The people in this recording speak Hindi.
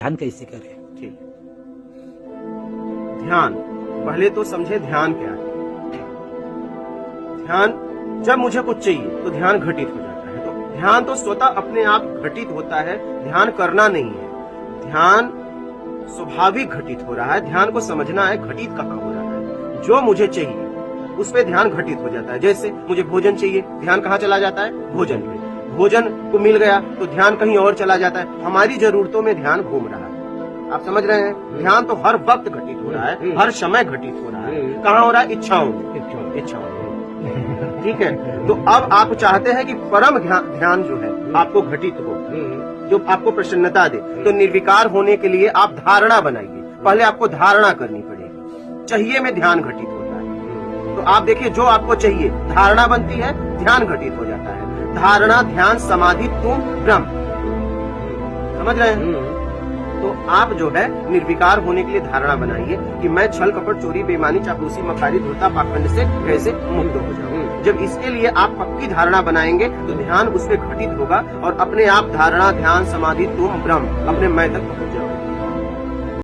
ध्यान कैसे करें? ठीक। ध्यान, पहले तो समझे ध्यान क्या है। ध्यान, जब मुझे कुछ चाहिए तो ध्यान घटित हो जाता है। तो ध्यान तो स्वतः अपने आप घटित होता है, ध्यान करना नहीं है। ध्यान स्वाभाविक घटित हो रहा है। ध्यान को समझना है घटित कहाँ हो रहा है। जो मुझे चाहिए उस पे ध्यान घटित हो जाता है। जैसे मुझे भोजन चाहिए, ध्यान कहाँ चला जाता है? भोजन पे। भोजन को मिल गया तो ध्यान कहीं और चला जाता है। हमारी जरूरतों में ध्यान घूम रहा है। आप समझ रहे हैं? ध्यान तो हर वक्त घटित हो रहा है, हर समय घटित हो रहा है। कहाँ हो रहा है? इच्छाओं में। ठीक है। तो अब आप चाहते हैं कि परम ध्यान जो है आपको घटित हो, जो आपको प्रसन्नता दे। तो निर्विकार होने के लिए आप धारणा बनाइए। पहले आपको धारणा करनी पड़ेगी। चाहिए में ध्यान घटित होता है। तो आप देखिए, जो आपको चाहिए धारणा बनती है, ध्यान घटित हो जाता है। धारणा, ध्यान, समाधि, तुम ब्रह्म। समझ रहे हैं? तो आप जो है निर्विकार होने के लिए धारणा बनाइए कि मैं छल, कपट, चोरी, बेईमानी, चापलूसी, मक्कारी, धूर्तता, पाखंड से कैसे मुक्त हो जाऊं। जब इसके लिए आप पक्की धारणा बनाएंगे तो ध्यान उस पर घटित होगा और अपने आप धारणा, ध्यान, समाधि, तुम ब्रह्म अपने मैं तक पहुंच जाओगे।